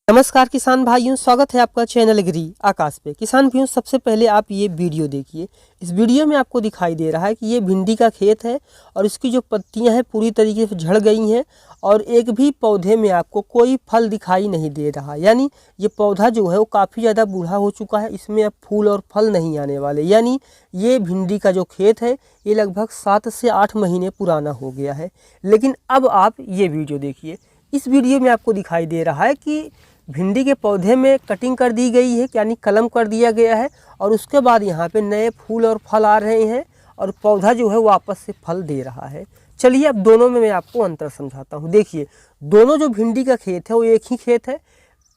नमस्कार किसान भाइयों, स्वागत है आपका चैनल एग्री आकाश पे। किसान भाइयों, सबसे पहले आप ये वीडियो देखिए। इस वीडियो में आपको दिखाई दे रहा है कि ये भिंडी का खेत है और इसकी जो पत्तियां हैं पूरी तरीके से झड़ गई हैं और एक भी पौधे में आपको कोई फल दिखाई नहीं दे रहा। यानी ये पौधा जो है वो काफ़ी ज़्यादा बूढ़ा हो चुका है, इसमें अब फूल और फल नहीं आने वाले। यानी ये भिंडी का जो खेत है ये लगभग 7 से 8 महीने पुराना हो गया है। लेकिन अब आप ये वीडियो देखिए। इस वीडियो में आपको दिखाई दे रहा है कि भिंडी के पौधे में कटिंग कर दी गई है, यानी कलम कर दिया गया है और उसके बाद यहाँ पे नए फूल और फल आ रहे हैं और पौधा जो है वापस से फल दे रहा है। चलिए अब दोनों में मैं आपको अंतर समझाता हूँ। देखिए, दोनों जो भिंडी का खेत है वो एक ही खेत है।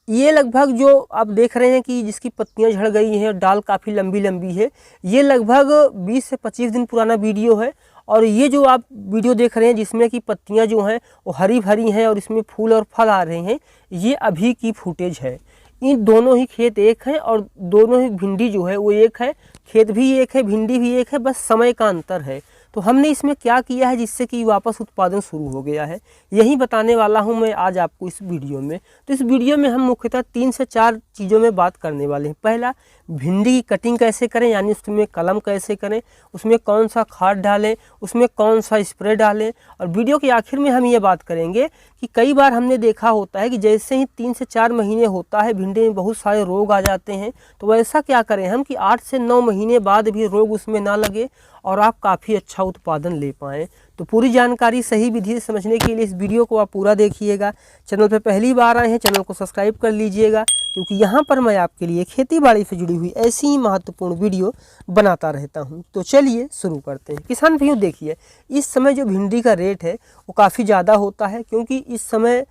ये लगभग जो आप देख रहे हैं कि जिसकी पत्तियां झड़ गई हैं और डाल काफ़ी लंबी लंबी है, ये लगभग 20 से 25 दिन पुराना वीडियो है। और ये जो आप वीडियो देख रहे हैं जिसमें कि पत्तियां जो हैं वो हरी भरी हैं और इसमें फूल और फल आ रहे हैं, ये अभी की फुटेज है। इन दोनों ही खेत एक हैं और दोनों ही भिंडी जो है वो एक है। खेत भी एक है, भिंडी भी एक है, बस समय का अंतर है। तो हमने इसमें क्या किया है जिससे कि वापस उत्पादन शुरू हो गया है, यही बताने वाला हूं मैं आज आपको इस वीडियो में। तो इस वीडियो में हम मुख्यतः 3 से 4 चीज़ों में बात करने वाले हैं। पहला, भिंडी की कटिंग कैसे करें, यानी उसमें कलम कैसे करें, उसमें कौन सा खाद डालें, उसमें कौन सा स्प्रे डालें। और वीडियो के आखिर में हम ये बात करेंगे कि कई बार हमने देखा होता है कि जैसे ही 3 से 4 महीने होता है भिंडी में बहुत सारे रोग आ जाते हैं। तो वैसा क्या करें हम कि 8 से 9 महीने बाद भी रोग उसमें ना लगे और आप काफ़ी अच्छा उत्पादन ले पाएँ। तो पूरी जानकारी सही विधि से समझने के लिए इस वीडियो को आप पूरा देखिएगा। चैनल पर पहली बार आए हैं, चैनल को सब्सक्राइब कर लीजिएगा, क्योंकि यहाँ पर मैं आपके लिए खेती बाड़ी से जुड़ी हुई ऐसी ही महत्वपूर्ण वीडियो बनाता रहता हूँ। तो चलिए शुरू करते हैं। किसान भाइयों, देखिए, इस समय जो भिंडी का रेट है वो काफ़ी ज़्यादा होता है, क्योंकि इस समय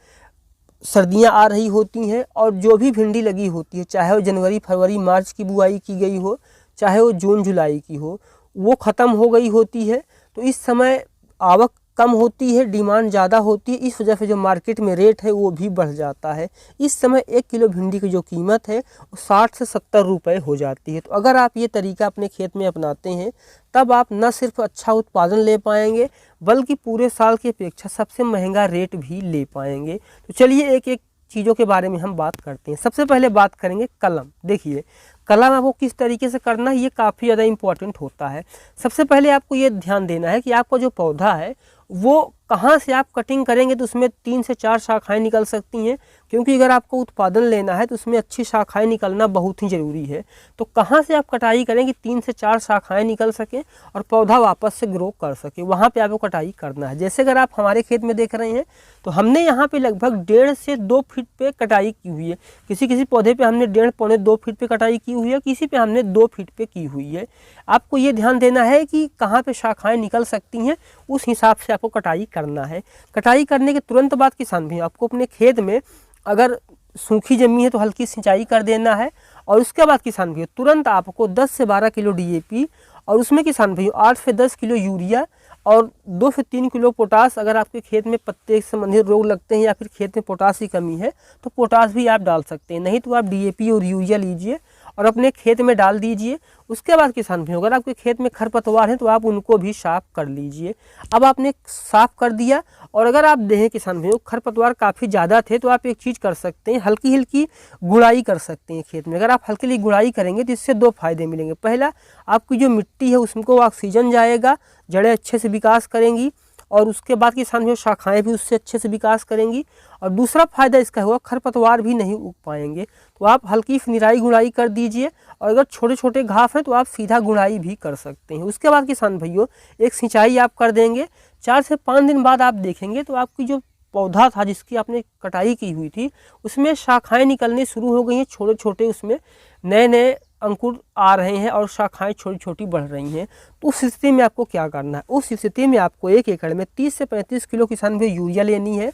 सर्दियां आ रही होती हैं और जो भी भिंडी लगी होती है, चाहे वो जनवरी फरवरी मार्च की बुआई की गई हो, चाहे वो जून जुलाई की हो, वो ख़त्म हो गई होती है। तो इस समय आवक कम होती है, डिमांड ज़्यादा होती है, इस वजह से जो मार्केट में रेट है वो भी बढ़ जाता है। इस समय 1 किलो भिंडी की जो कीमत है वो 60 से 70 रुपये हो जाती है। तो अगर आप ये तरीका अपने खेत में अपनाते हैं तब आप न सिर्फ अच्छा उत्पादन ले पाएंगे बल्कि पूरे साल की अपेक्षा सबसे महंगा रेट भी ले पाएंगे। तो चलिए एक एक चीज़ों के बारे में हम बात करते हैं। सबसे पहले बात करेंगे कलम। देखिए, कलम आपको किस तरीके से करना है ये काफ़ी ज़्यादा इम्पॉर्टेंट होता है। सबसे पहले आपको ये ध्यान देना है कि आपका जो पौधा है वो कहाँ से आप कटिंग करेंगे तो उसमें 3 से 4 शाखाएं निकल सकती हैं, क्योंकि अगर आपको उत्पादन लेना है तो उसमें अच्छी शाखाएं निकलना बहुत ही ज़रूरी है। तो कहाँ से आप कटाई करें कि 3 से 4 शाखाएं निकल सकें और पौधा वापस से ग्रो कर सके, वहाँ पे आपको कटाई करना है। जैसे अगर आप हमारे खेत में देख रहे हैं तो हमने यहाँ पे लगभग 1.5 से 2 फीट पे कटाई की हुई है। किसी किसी पौधे पे हमने 1.5 पौने 2 फीट पे कटाई की हुई है, किसी पे हमने 2 फीट पे की हुई है। आपको ये ध्यान देना है कि कहाँ पे शाखाएं निकल सकती हैं, उस हिसाब से आपको कटाई करना है। कटाई करने के तुरंत बाद किसान भी आपको अपने खेत में अगर सूखी जमीन है तो हल्की सिंचाई कर देना है और उसके बाद किसान भी तुरंत आपको 10 से 12 किलो डीएपी और उसमें किसान भाई 8 से 10 किलो यूरिया और 2 से 3 किलो पोटास, अगर आपके खेत में पत्ते से संबंधित रोग लगते हैं या फिर खेत में पोटास की कमी है तो पोटास भी आप डाल सकते हैं। नहीं तो आप डीएपी और यूरिया लीजिए और अपने खेत में डाल दीजिए। उसके बाद किसान भाई अगर आपके खेत में खरपतवार हैं तो आप उनको भी साफ कर लीजिए। अब आपने साफ कर दिया और अगर आप देखें किसान भाइयों खरपतवार काफ़ी ज़्यादा थे तो आप एक चीज़ कर सकते हैं, हल्की हल्की गुड़ाई कर सकते हैं खेत में। अगर आप हल्की हल्की गुड़ाई करेंगे तो इससे 2 फायदे मिलेंगे। पहला, आपकी जो मिट्टी है उसको ऑक्सीजन जाएगा, जड़ें अच्छे से विकास करेंगी और उसके बाद किसान भाइयों शाखाएँ भी उससे अच्छे से विकास करेंगी। और दूसरा फायदा इसका हुआ खरपतवार भी नहीं उग पाएंगे। तो आप हल्की निराई गुड़ाई कर दीजिए और अगर छोटे छोटे घास हैं तो आप सीधा गुड़ाई भी कर सकते हैं। उसके बाद किसान भाइयों एक सिंचाई आप कर देंगे। 4 से 5 दिन बाद आप देखेंगे तो आपकी जो पौधा था जिसकी आपने कटाई की हुई थी उसमें शाखाएं निकलने शुरू हो गई हैं, छोटे छोटे उसमें नए नए अंकुर आ रहे हैं और शाखाएं छोटी छोटी बढ़ रही हैं। तो उस स्थिति में आपको क्या करना है, उस स्थिति में आपको 1 एकड़ में 30 से 35 किलो किसान भाई यूरिया लेनी है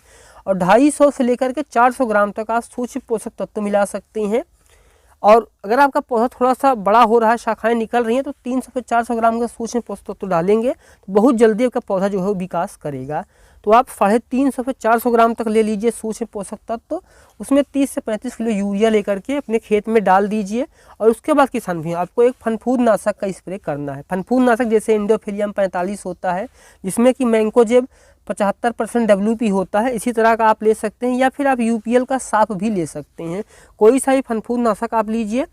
और 250 से लेकर के 400 ग्राम तक आप सूक्ष्म पोषक तत्व मिला सकते हैं। और अगर आपका पौधा थोड़ा सा बड़ा हो रहा है, शाखाएं निकल रही हैं, तो 300 से 400 ग्राम का सूक्ष्म पोषक तत्व डालेंगे तो बहुत जल्दी आपका पौधा जो है वो विकास करेगा। तो आप 350 से 400 ग्राम तक ले लीजिए सूक्ष्म पोषक तत्व, उसमें 30 से 35 किलो यूरिया लेकर के अपने खेत में डाल दीजिए। और उसके बाद किसान भी आपको एक फनफूद नाशक का स्प्रे करना है। फनफूद नाशक जैसे इंडोफिलियम 45 होता है, जिसमें कि मैंकोजेब 75% WP होता है, इसी तरह का आप ले सकते हैं, या फिर आप UPL का साफ भी ले सकते हैं। कोई सा भी फनफूद नाशक आप लीजिए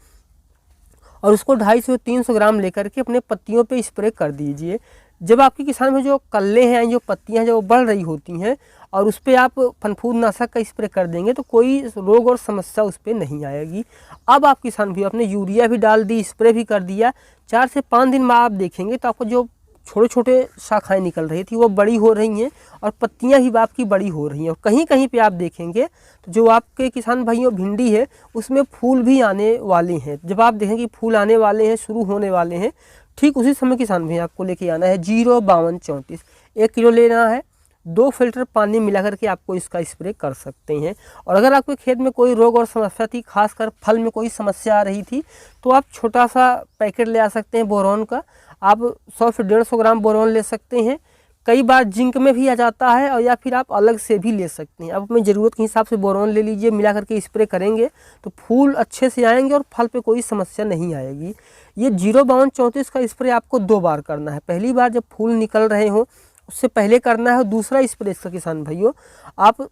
और उसको 250 से 300 ग्राम लेकर के अपने पत्तियों पे स्प्रे कर दीजिए। जब आपके किसान में जो कल्ले हैं, जो पत्तियां जो बढ़ रही होती हैं और उस पर आप फनफूद नाशक का स्प्रे कर देंगे तो कोई रोग और समस्या उस पर नहीं आएगी। अब आप किसान भी अपने यूरिया भी डाल दी, स्प्रे भी कर दिया, 4 से 5 दिन में आप देखेंगे तो आपको जो छोटे छोटे शाखाएं निकल रही थी वो बड़ी हो रही हैं और पत्तियां भी आपकी बड़ी हो रही हैं। और कहीं कहीं पे आप देखेंगे तो जो आपके किसान भाइयों भिंडी है उसमें फूल भी आने वाले हैं। जब आप देखेंगे कि फूल आने वाले हैं, शुरू होने वाले हैं, ठीक उसी समय किसान भाई आपको लेके आना है 05234 1 किलो लेना है। 2 फिल्टर पानी मिला करके आपको इसका स्प्रे कर सकते हैं। और अगर आपके खेत में कोई रोग और समस्या थी, खासकर फल में कोई समस्या आ रही थी, तो आप छोटा सा पैकेट ले आ सकते हैं बोरोन का। आप 100 से 150 ग्राम बोरोन ले सकते हैं। कई बार जिंक में भी आ जाता है, और या फिर आप अलग से भी ले सकते हैं। आप अपनी ज़रूरत के हिसाब से बोरोन ले लीजिए, मिला करके स्प्रे करेंगे तो फूल अच्छे से आएंगे और फल पे कोई समस्या नहीं आएगी। ये 05234 का स्प्रे आपको 2 बार करना है। पहली बार जब फूल निकल रहे हो उससे पहले करना है, दूसरा स्प्रे इसका किसान भाइयों आप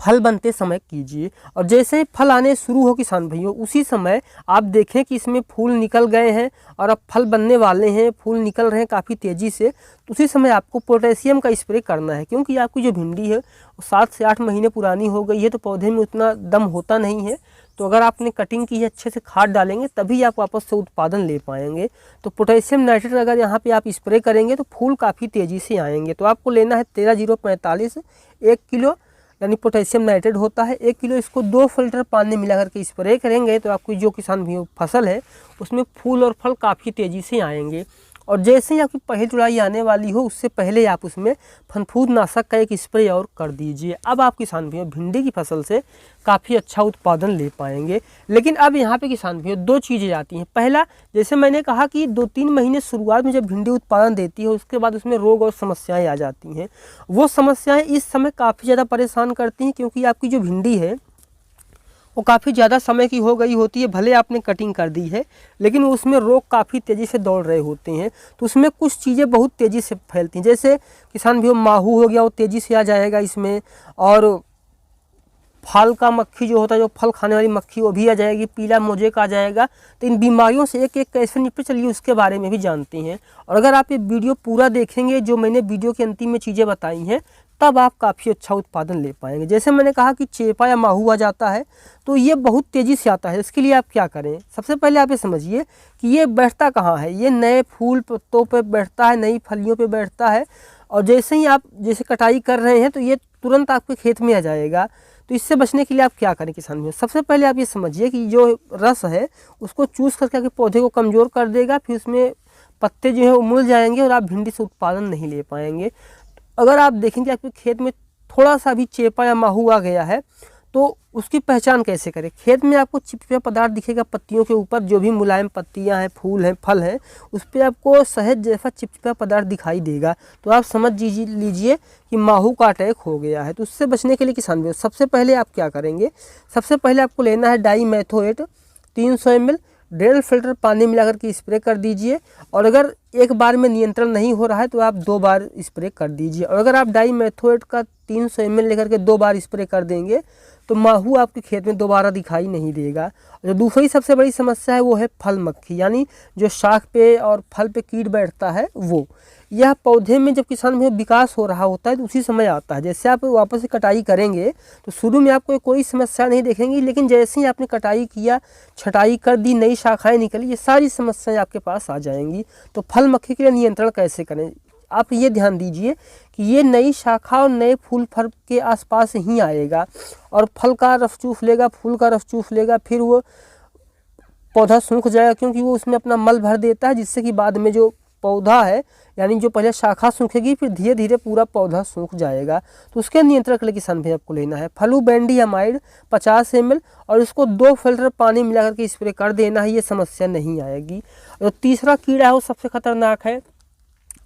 फल बनते समय कीजिए। और जैसे ही फल आने शुरू हो किसान भाइयों, उसी समय आप देखें कि इसमें फूल निकल गए हैं और अब फल बनने वाले हैं, फूल निकल रहे हैं काफ़ी तेज़ी से, तो उसी समय आपको पोटेशियम का स्प्रे करना है। क्योंकि आपकी जो भिंडी है वो 7 से 8 महीने पुरानी हो गई है, तो पौधे में उतना दम होता नहीं है। तो अगर आपने कटिंग की है, अच्छे से खाद डालेंगे तभी आप वापस से उत्पादन ले पाएंगे। तो पोटेशियम नाइट्रेट अगर यहाँ पे आप स्प्रे करेंगे तो फूल काफ़ी तेज़ी से आएंगे। तो आपको लेना है 13045 1 किलो, यानी पोटेशियम नाइट्रेट होता है 1 किलो। इसको 2 फिल्टर पानी मिला करके स्प्रे करेंगे तो आपकी जो किसान भी फसल है उसमें फूल और फल काफ़ी तेज़ी से आएंगे। और जैसे ही आपकी पहली तुड़ाई आने वाली हो उससे पहले आप उसमें फनफूद नाशक का एक स्प्रे और कर दीजिए। अब आप किसान भाइयों भिंडी की फसल से काफ़ी अच्छा उत्पादन ले पाएंगे। लेकिन अब यहाँ पे किसान भाइयों 2 चीज़ें आती हैं। पहला, जैसे मैंने कहा कि 2-3 महीने शुरुआत में जब भिंडी उत्पादन देती है उसके बाद उसमें रोग और समस्याएँ आ जाती हैं। वो समस्याएँ इस समय काफ़ी ज़्यादा परेशान करती हैं, क्योंकि आपकी जो भिंडी है वो काफ़ी ज़्यादा समय की हो गई होती है। भले आपने कटिंग कर दी है लेकिन उसमें रोग काफ़ी तेज़ी से दौड़ रहे होते हैं, तो उसमें कुछ चीज़ें बहुत तेज़ी से फैलती हैं। जैसे किसान भी माहू हो गया, वो तेज़ी से आ जाएगा इसमें, और फल का मक्खी जो होता है, जो फल खाने वाली मक्खी, वो भी आ जाएगी, पीला मोजेक आ जाएगा। तो इन बीमारियों से एक एक कैसे निपटे चलिए उसके बारे में भी जानते हैं। और अगर आप ये वीडियो पूरा देखेंगे, जो मैंने वीडियो के अंतिम में चीज़ें बताई हैं, तब आप काफ़ी अच्छा उत्पादन ले पाएंगे। जैसे मैंने कहा कि चेपा या माहू आ जाता है तो ये बहुत तेज़ी से आता है। इसके लिए आप क्या करें, सबसे पहले आप ये समझिए कि ये बैठता कहाँ है। ये नए फूल पत्तों पे बैठता है, नई फलियों पे बैठता है, और जैसे ही आप जैसे कटाई कर रहे हैं तो ये तुरंत आपके खेत में आ जाएगा। तो इससे बचने के लिए आप क्या करें किसान भाई, सबसे पहले आप ये समझिए कि जो रस है उसको चूस करके आपके पौधे को कमज़ोर कर देगा, फिर उसमें पत्ते जो है वो मुड़ जाएंगे और आप भिंडी से उत्पादन नहीं ले पाएंगे। अगर आप देखेंगे आपके खेत में थोड़ा सा भी चेपा या माहू आ गया है तो उसकी पहचान कैसे करें। खेत में आपको चिपचिपा पदार्थ दिखेगा पत्तियों के ऊपर, जो भी मुलायम पत्तियां हैं, फूल हैं, फल हैं, उस पर आपको शहद जैसा चिपचिपा पदार्थ दिखाई देगा, तो आप समझ लीजिए कि माहू का अटैक हो गया है। तो उससे बचने के लिए किसान भाई सबसे पहले आप क्या करेंगे, सबसे पहले आपको लेना है डाईमेथोएट 300 ml, 1.5 फिल्टर पानी मिलाकर के स्प्रे कर दीजिए। और अगर एक बार में नियंत्रण नहीं हो रहा है तो आप 2 बार स्प्रे कर दीजिए। और अगर आप डाईमेथोएट का 300 ml लेकर के 2 बार स्प्रे कर देंगे तो माहू आपके खेत में दोबारा दिखाई नहीं देगा। जो दूसरी सबसे बड़ी समस्या है वो है फल मक्खी, यानी जो शाख पे और फल पे कीट बैठता है वो। यह पौधे में जब किसान में विकास हो रहा होता है तो उसी समय आता है। जैसे आप वापस से कटाई करेंगे तो शुरू में आपको कोई समस्या नहीं देखेंगी, लेकिन जैसे ही आपने कटाई किया, छटाई कर दी, नई शाखाएं निकली, ये सारी समस्याएं आपके पास आ जाएंगी। तो फल मक्खी के लिए नियंत्रण कैसे करें, आप ये ध्यान दीजिए कि ये नई शाखा और नए फूल फल के आसपास ही आएगा और फल का रस चूस लेगा, फूल का रस चूस लेगा, फिर वो पौधा सूख जाएगा, क्योंकि वो उसमें अपना मल भर देता है, जिससे कि बाद में जो पौधा है, यानी जो पहले शाखा सूखेगी फिर धीरे धीरे पूरा पौधा सूख जाएगा। तो उसके नियंत्रण के लिए किसान भाई आपको लेना है फ्लूबेंडियामाइड 50 ml, और इसको 2 फिल्टर पानी मिला करके स्प्रे कर देना है, ये समस्या नहीं आएगी। और तीसरा कीड़ा है वो सबसे खतरनाक है,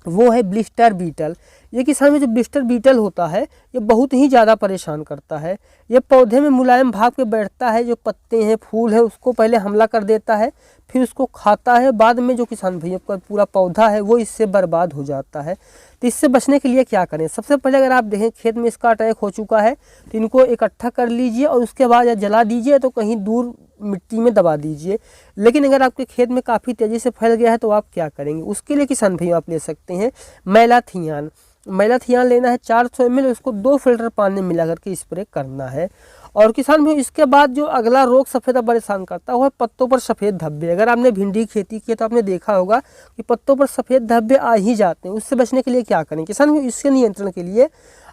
वो है ब्लिस्टर बीटल। ये किसान में जो ब्लिस्टर बीटल होता है ये बहुत ही ज़्यादा परेशान करता है। ये पौधे में मुलायम भाग पे बैठता है, जो पत्ते हैं, फूल है, उसको पहले हमला कर देता है, फिर उसको खाता है। बाद में जो किसान भैया का पूरा पौधा है वो इससे बर्बाद हो जाता है। तो इससे बचने के लिए क्या करें? सबसे पहले अगर आप देखें खेत में इसका अटैक हो चुका है तो इनको इकट्ठा कर लीजिए और उसके बाद या जला दीजिए तो कहीं दूर मिट्टी में दबा दीजिए। लेकिन अगर आपके खेत में काफ़ी तेज़ी से फैल गया है तो आप क्या करेंगे? उसके लिए किसान भाइयों आप ले सकते हैं मैलाथियान। मैलाथियान लेना है 400 ml, उसको 2 फिल्टर पानी में मिला करके स्प्रे करना है। और किसान भाई इसके बाद जो अगला रोग सफ़ेदा परेशान करता है वो है पत्तों पर सफ़ेद धब्बे। अगर आपने भिंडी की खेती की है तो आपने देखा होगा कि पत्तों पर सफ़ेद धब्बे आ ही जाते हैं। उससे बचने के लिए क्या करें? किसान भाई इसके नियंत्रण के लिए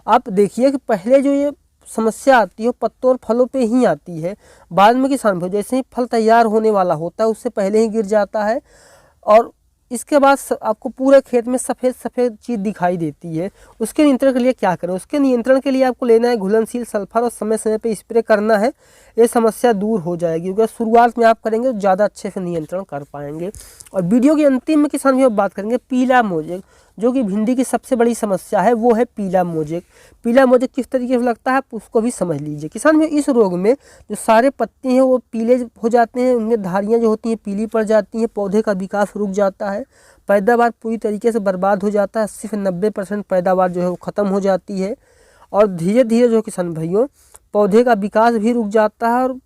आप देखिए कि पहले जो ये समस्या आती है पत्तों और फलों पे ही आती है। बाद में किसान भाई जैसे ही फल तैयार होने वाला होता है उससे पहले ही गिर जाता है और इसके बाद आपको पूरे खेत में सफ़ेद सफ़ेद चीज़ दिखाई देती है। उसके नियंत्रण के लिए क्या करें? उसके नियंत्रण के लिए आपको लेना है घुलनशील सल्फर और समय समय पे स्प्रे करना है। ये समस्या दूर हो जाएगी क्योंकि शुरुआत में आप करेंगे तो ज़्यादा अच्छे से नियंत्रण कर पाएंगे। और वीडियो के अंतिम में किसान भाई बात करेंगे पीला मोजेक, जो कि भिंडी की सबसे बड़ी समस्या है वो है पीला मोजेक। पीला मोजेक किस तरीके से लगता है आप उसको भी समझ लीजिए। किसान भाई इस रोग में जो सारे पत्ते हैं वो पीले हो जाते हैं, उनमें धारियाँ जो होती हैं पीली पड़ जाती हैं, पौधे का विकास रुक जाता है, पैदावार पूरी तरीके से बर्बाद हो जाता है, 80 से 90% पैदावार जो है वो ख़त्म हो जाती है। और धीरे धीरे जो किसान भाइयों पौधे का विकास भी रुक जाता है और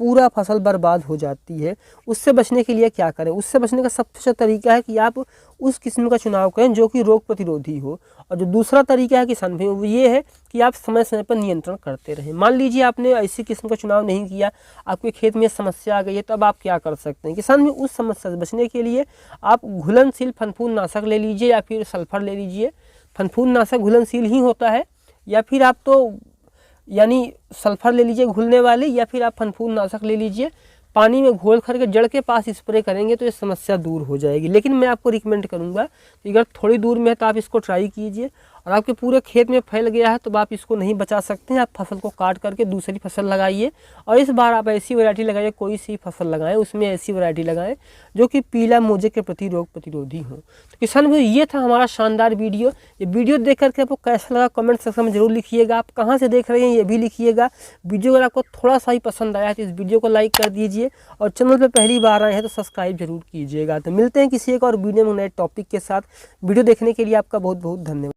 पूरा फसल बर्बाद हो जाती है। उससे बचने के लिए क्या करें? उससे बचने का सबसे अच्छा तरीका है कि आप उस किस्म का चुनाव करें जो कि रोग प्रतिरोधी हो। और जो दूसरा तरीका है किसान भाई वो ये है कि आप समय समय पर नियंत्रण करते रहें। मान लीजिए आपने ऐसी किस्म का चुनाव नहीं किया, आपके खेत में समस्या आ गई है, तब आप क्या कर सकते हैं? किसान भाई उस समस्या से बचने के लिए आप घुलनशील फनफूंदनाशक ले लीजिए या फिर सल्फर ले लीजिए। फनफूंदनाशक घुलनशील ही होता है या फिर आप तो यानी सल्फर ले लीजिए घुलने वाले, या फिर आप फनफूंदनाशक ले लीजिए, पानी में घोल करके जड़ के पास स्प्रे करेंगे तो ये समस्या दूर हो जाएगी। लेकिन मैं आपको रिकमेंड करूंगा कि अगर थोड़ी दूर में है तो आप इसको ट्राई कीजिए। और आपके पूरे खेत में फैल गया है तो आप इसको नहीं बचा सकते हैं, आप फसल को काट करके दूसरी फसल लगाइए। और इस बार आप ऐसी वैरायटी लगाइए, कोई सी फसल लगाएं उसमें ऐसी वैरायटी लगाएं जो कि पीला मोजेक के प्रति रोग प्रतिरोधी हो। तो किसान भाई ये था हमारा शानदार वीडियो। ये वीडियो देख करके आपको कैसा लगा कमेंट सेक्शन में जरूर लिखिएगा। आप कहाँ से देख रहे हैं ये भी लिखिएगा। वीडियो अगर आपको थोड़ा सा ही पसंद आया है तो इस वीडियो को लाइक कर दीजिए और चैनल पर पहली बार आए हैं तो सब्सक्राइब जरूर कीजिएगा। तो मिलते हैं किसी एक और वीडियो में नए टॉपिक के साथ। वीडियो देखने के लिए आपका बहुत बहुत धन्यवाद।